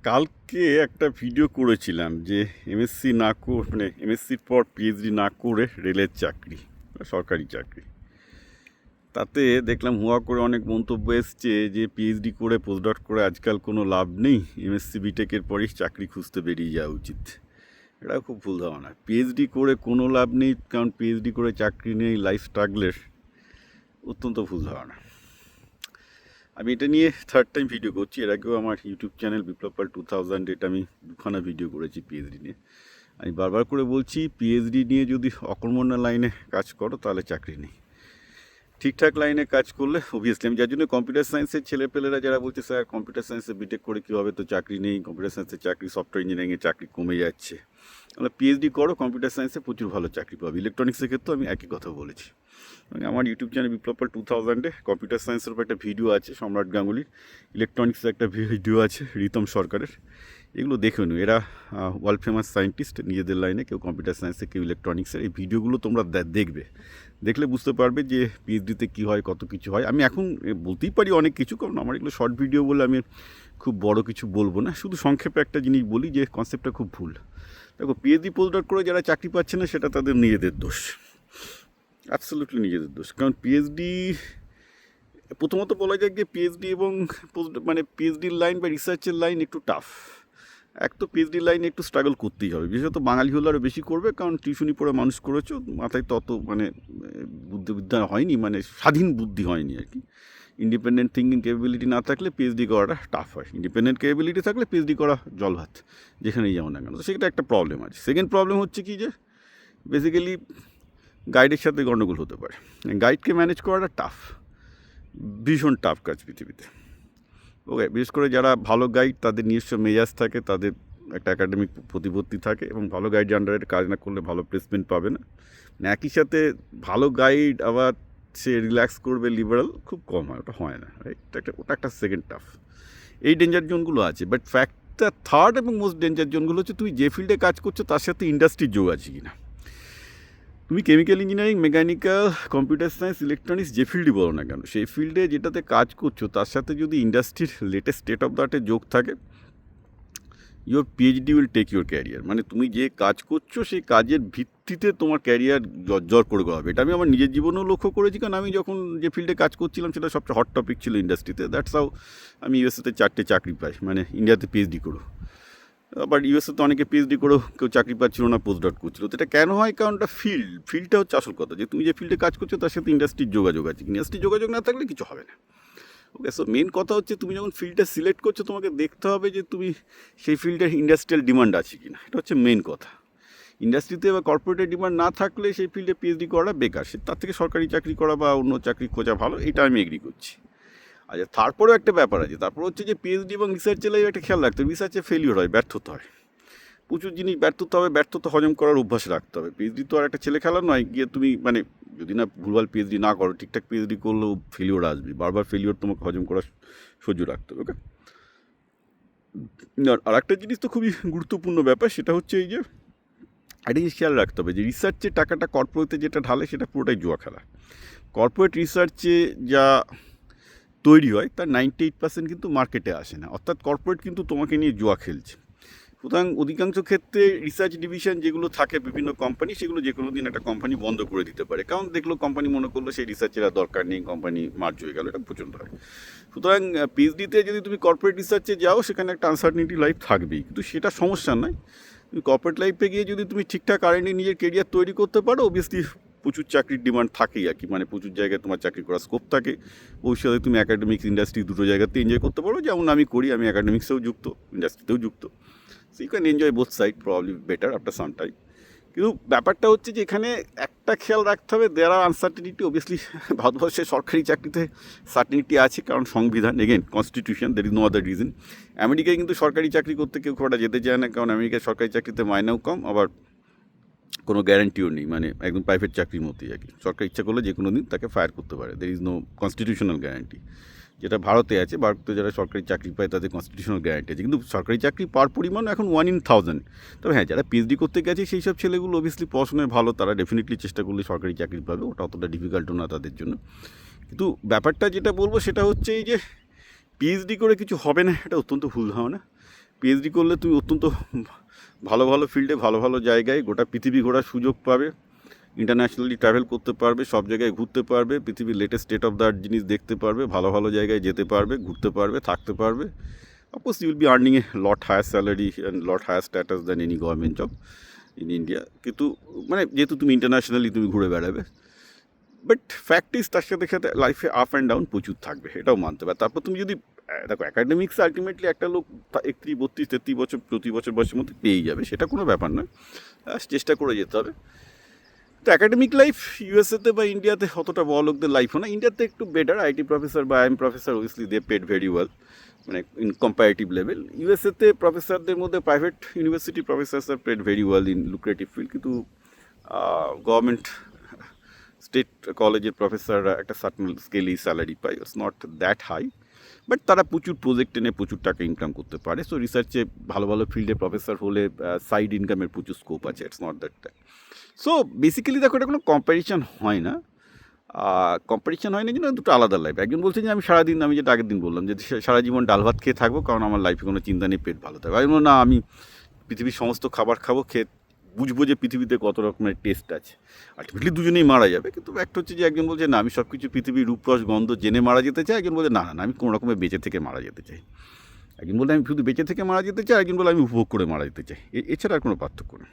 কালকে একটা ভিডিও করেছিলাম যে এমএসসি না করে মানে এমএসসির পর পিএইচডি না করে রেলের চাকরি, সরকারি চাকরি। তাতে দেখলাম হুয়া করে অনেক মন্তব্য এসছে যে পিএইচডি করে পোস্টডক করে আজকাল কোনো লাভ নেই, এমএসসি বিটেকের পরেই চাকরি খুঁজতে বেরিয়ে যাওয়া উচিত। এটা খুব ভুল ধারণা। পিএইচডি করে কোনো লাভ নেই, কারণ পিএইচডি করে চাকরি নেই, লাইফ স্ট্রাগলের অত্যন্ত ভুল ধারণা। আমি এটা নিয়ে থার্ড টাইম ভিডিও করছি। এর আগেও আমার ইউটিউব চ্যানেল বিপ্লব পাল 2000 এটা আমি দুখানা ভিডিও করেছি পিএইচডি নিয়ে। আমি বারবার করে বলছি, পিএইচডি নিয়ে যদি অকর্মণ্য লাইনে কাজ করো তাহলে চাকরি নেই। ঠিকঠাক লাইনে কাজ করলে অবভিয়াসলি, আমি যার জন্য কম্পিউটার সায়েন্সের ছেলেপেলেরা যারা বলছে স্যার কম্পিউটার সায়েন্সে বিটেক করে কী হবে, তো চাকরি নেই, কম্পিউটার সায়েন্সের চাকরি, সফটওয়্যার ইঞ্জিনিয়ারিংয়ে চাকরি কমে যাচ্ছে, তাহলে পিএইচডি করো, কম্পিউটার সায়েন্সে প্রচুর ভালো চাকরি পাবে। ইলেকট্রনিক্সের ক্ষেত্রেও আমি একই কথা বলেছি। মানে আমার ইউটিউব চ্যানেল বিপ্লব পাল 2000 কম্পিউটার সায়েন্সের উপর একটা ভিডিও আছে, সম্রাট গাঙ্গুলির। ইলেকট্রনিক্সের একটা ভিডিও আছে রিতম সরকারের। এগুলো দেখে নিও। এরা ওয়ার্ল্ড ফেমাস সায়েন্টিস্ট নিজেদের লাইনে, কেউ কম্পিউটার সায়েন্সে, কেউ ইলেকট্রনিক্সের। এই ভিডিওগুলো তোমরা দেখবে, দেখলে বুঝতে পারবে যে পিএইচডিতে কী হয়, কত কিছু হয়। আমি এখন বলতেই পারি অনেক কিছু, কারণ আমার এগুলো শর্ট ভিডিও বলে আমি খুব বড় কিছু বলবো না। শুধু সংক্ষেপে একটা জিনিস বলি যে কনসেপ্টটা খুব ভুল। দেখো, পিএইচডি পোস্টডক করে যারা চাকরি পাচ্ছে না, সেটা তাদের নিজেদের দোষ, অ্যাবসলিউটলি নিজেদের দোষ। কারণ পিএইচডি, প্রথমত বলা যায় যে পিএইচডি এবং মানে পিএইচডির লাইন বা রিসার্চের লাইন একটু টাফ। এক তো পিএইচডি লাইনে একটু স্ট্রাগল করতেই হবে, বিশেষত বাঙালি হলে আরও বেশি করবে, কারণ টিউশনি পড়ে মানুষ করেছো, মাথায় তত মানে বুদ্ধিবিদ্যা হয়নি, মানে স্বাধীন বুদ্ধি হয়নি আর কি। ইন্ডিপেন্ডেন্ট থিঙ্কিং ক্যাপাবিলিটি না থাকলে পিএইচডি করাটা টাফ হয়। ইন্ডিপেন্ডেন্ট ক্যাপাবিলিটি থাকলে পিএইচডি করা জলভাত, যেখানেই যাও না কেন। তো সেটা একটা প্রবলেম আছে। সেকেন্ড প্রবলেম হচ্ছে কি, যে বেসিক্যালি গাইডের সাথে গণ্ডগোল হতে পারে। গাইডকে ম্যানেজ করাটা টাফ, ভীষণ টাফ কাজ পৃথিবীতে। ওকে, বিশেষ করে যারা ভালো গাইড, তাদের নিজস্ব মেজাজ থাকে, তাদের একটা একাডেমিক প্রতিপত্তি থাকে, এবং ভালো গাইড আন্ডারে কাজ না করলে ভালো প্লেসমেন্ট পাবে না। একই সাথে ভালো গাইড আবার সে রিল্যাক্স করবে, লিবারাল, খুব কম হয়, ওটা হয় না, রাইট? ওটা একটা সেকেন্ড টাফ। এই ডেঞ্জার জোনগুলো আছে। বাট ফ্যাক্টটা থার্ড এবং মোস্ট ডেঞ্জার জোনগুলো হচ্ছে তুমি যে ফিল্ডে কাজ করছো তার সাথে ইন্ডাস্ট্রির যোগ আছে কি না। তুমি chemical engineering, mechanical, computer science, electronics যে ফিল্ডই বলো না কেন, সেই ফিল্ডে যেটাতে কাজ করছো তার সাথে যদি ইন্ডাস্ট্রির লেটেস্ট স্টেট অফ দ্য আর্টের যোগ থাকে, your PhD will take your career. মানে তুমি যে কাজ করছো সেই কাজের ভিত্তিতে তোমার ক্যারিয়ার জর্জর করে হবে। এটা আমি আমার নিজের জীবনেও লক্ষ্য করেছি, কারণ আমি যখন যে ফিল্ডে কাজ করছিলাম সেটা সবচেয়ে হট টপিক ছিল ইন্ডাস্ট্রিতে। দ্যাটস হাউ আমি ইউএসএতে 4টে চাকরি পাই, মানে ইন্ডিয়াতে পিএইচডি করো। বাট ইউএসএ তো অনেকে পিএইচডি করেও কেউ চাকরি পাচ্ছিল না, পোস্টডক করছিল। তো এটা কেন হয়? কারণ ওটা ফিল্ডটা হচ্ছে আসল কথা, যে তুমি যে ফিল্ডে কাজ করছো তার সাথে ইন্ডাস্ট্রির যোগাযোগ আছে। ইন্ডাস্ট্রির যোগাযোগ না থাকলে কিছু হবে না। ওকে, সো মেন কথা হচ্ছে তুমি যখন ফিল্ডটা সিলেক্ট করছো, তোমাকে দেখতে হবে যে তুমি সেই ফিল্ডের ইন্ডাস্ট্রিয়াল ডিমান্ড আছে কি না। এটা হচ্ছে মেন কথা। ইন্ডাস্ট্রিতে বা কর্পোরেটের ডিমান্ড না থাকলে সেই ফিল্ডে পিএইচডি করাটা বেকার। তার থেকে সরকারি চাকরি করা বা অন্য চাকরি খোঁজা ভালো, এটা আমি এগ্রি করছি। আচ্ছা, তারপরেও একটা ব্যাপার আছে। তারপর হচ্ছে যে পিএইচডি এবং রিসার্চের লাইফে একটা খেয়াল রাখতে হবে, রিসার্চে ফেলিওর হয়, ব্যর্থতা হয়, প্রচুর জিনিস ব্যর্থতা হবে। ব্যর্থতা হজম করার অভ্যাস রাখতে হবে। পিএইচডি তো আর একটা ছেলে খেলা নয়, গিয়ে তুমি মানে যদি না ভুলভাল পিএইচডি না করো, ঠিকঠাক পিএইচডি করলেও ফেলিওর আসবে, বারবার ফেলিওর তোমাকে হজম করা সহ্য রাখতে হবে। ওকে, আর একটা জিনিস তো খুবই গুরুত্বপূর্ণ ব্যাপার, সেটা হচ্ছে এই যে একটা জিনিস খেয়াল রাখতে হবে, যে রিসার্চের টাকাটা কর্পোরেটে যেটা ঢালে সেটা পুরোটাই জুয়া খেলা। কর্পোরেট রিসার্চে যা তৈরি হয় তার 98% কিন্তু মার্কেটে আসে না, অর্থাৎ কর্পোরেট কিন্তু তোমাকে নিয়ে জুয়া খেলছে। সুতরাং অধিকাংশ ক্ষেত্রে রিসার্চ ডিভিশন যেগুলো থাকে বিভিন্ন কোম্পানি, সেগুলো যে কোনো দিন একটা কোম্পানি বন্ধ করে দিতে পারে, কারণ দেখলো কোম্পানি মনে করলো সেই রিসার্চের আর দরকার নেই, কোম্পানি মার্জ হয়ে গেল। এটা প্রচণ্ড হয়। সুতরাং পিএইচডিতে যদি তুমি কর্পোরেট রিসার্চে যাও, সেখানে একটা আনসার্টিনিটি লাইফ থাকবেই, কিন্তু সেটা সমস্যা নয়। তুমি কর্পোরেট লাইফে গিয়ে যদি তুমি ঠিকঠাক আর্নি নিজের কেরিয়ার তৈরি করতে পারো, অবভিয়াসলি প্রচুর চাকরির ডিমান্ড থাকেই আর কি, মানে প্রচুর জায়গায় তোমার চাকরি করার স্কোপ থাকে। ভবিষ্যতে তুমি একাডেমিক্স, ইন্ডাস্ট্রি দুটো জায়গাতে এনজয় করতে পারো, যেমন আমি করি। আমি একাডেমিক্সেও যুক্ত, ইন্ডাস্ট্রিতেও যুক্ত। So you can enjoy both side, probably better after some time. কিন্তু ব্যাপারটা হচ্ছে যে এখানে একটা খেয়াল রাখতে হবে, দেয়ার আর আনসার্টিনিটি। অবভিয়াসলি ভারতবর্ষে সরকারি চাকরিতে সার্টিনিটি আছে, কারণ সংবিধান, again constitution, there is no other reason. আমেরিকায় কিন্তু সরকারি চাকরি করতে কেউ খুব একটা যেতে চায় না, কারণ আমেরিকায় সরকারি চাকরিতে মাইনেও কম, আবার কোনো গ্যারান্টিও নেই, মানে একদম প্রাইভেট চাকরির মতোই আর কি। সরকার ইচ্ছা করলে যে কোনো দিন তাকে ফায়ার করতে পারে, there is no constitutional guarantee, যেটা ভারতে আছে। ভারতে যারা সরকারি চাকরি পায় তাদের কনস্টিটিউশনাল গ্যারান্টি আছে, কিন্তু সরকারি চাকরি পাওয়ার পরিমাণ এখন 1 in 1000। তবে হ্যাঁ, যারা পিএইচডি করতে গেছে সেই সব ছেলেগুলো অবভিয়াসলি পড়াশোনায় ভালো, তারা ডেফিনেটলি চেষ্টা করলে সরকারি চাকরি পাবে, ওটা অতটা ডিফিকাল্টও না তাদের জন্য। কিন্তু ব্যাপারটা যেটা বলবো সেটা হচ্ছে এই যে পিএইচডি করে কিছু হবে না, এটা অত্যন্ত ভুল ধারণা। পিএইচডি করলে তুমি অত্যন্ত ভালো ভালো ফিল্ডে ভালো ভালো জায়গায় গোটা পৃথিবী ঘোরার সুযোগ পাবে, ইন্টারন্যাশনালি ট্রাভেল করতে পারবে, সব জায়গায় ঘুরতে পারবে, পৃথিবীর latest state of the art জিনিস দেখতে পারবে, ভালো ভালো জায়গায় যেতে পারবে, ঘুরতে পারবে, থাকতে পারবে। Of course you will be earning a lot higher salary and lot higher status than any government job in India. কিন্তু মানে যেহেতু তুমি ইন্টারন্যাশনালি তুমি ঘুরে বেড়াবে, বাট ফ্যাক্ট ইজ তার সাথে সাথে লাইফে আপ অ্যান্ড ডাউন প্রচুর থাকবে, এটাও মানতে হবে। তারপর তুমি যদি দেখো অ্যাকাডেমিক্স আলটিমেটলি একটা লোক 31, 32, 33 বছর প্রতি বছর বয়সের মধ্যে পেয়েই যাবে, সেটা কোনো ব্যাপার নয়, চেষ্টা করে যেতে হবে। তো অ্যাকাডেমিক লাইফ ইউএসএতে বা ইন্ডিয়াতে অতটা বড় লোকদের লাইফও না, ইন্ডিয়াতে একটু বেটার। আইটি প্রফেসর বা IIM professor obviously they paid very well, মানে ইন কম্পারেটিভ লেভেল। ইউএসএতে প্রফেসরদের মধ্যে private university professors are paid very well in lucrative field, কিন্তু গভর্নমেন্ট স্টেট কলেজের প্রফেসররা একটা সার্টেন স্কেলেই স্যালারি পায়, it's not that high, but তারা প্রচুর প্রজেক্ট এনে প্রচুর টাকা ইনকাম করতে পারে। সো রিসার্চে ভালো ভালো ফিল্ডে প্রফেসর হলে সাইড ইনকামের প্রচুর স্কোপ আছে, it's not that. So basically দেখো এটা কোনো কম্প্যারিজন হয় না, কম্পিটিশন হয় না, কিন্তু দুটো আলাদা লাইফ। একজন বলছে যে আমি সারাদিন, আমি যেটা আগের দিন বললাম যে সারা জীবন ডাল ভাত খেয়ে থাকবো কারণ আমার লাইফে কোনো চিন্তা নেই, পেট ভালো থাকবে। আমি বললাম না, আমি পৃথিবীর সমস্ত খাবার খাবো, খেয়ে বুঝবো যে পৃথিবীতে কত রকমের টেস্ট আছে। আলটিমেটলি দুজনেই মারা যাবে, কিন্তু একটা হচ্ছে যে একজন বলছে না আমি সব কিছু পৃথিবীর রূপরস গন্ধ জেনে মারা যেতে চাই, একজন বলছে না না আমি কোনো রকমের বেঁচে থেকে মারা যেতে চাই। একজন বলে আমি শুধু বেঁচে থেকে মারা যেতে চাই, একজন বলে আমি উপভোগ করে মারা যেতে চাই। এছাড়া আর কোনো পার্থক্য নেই।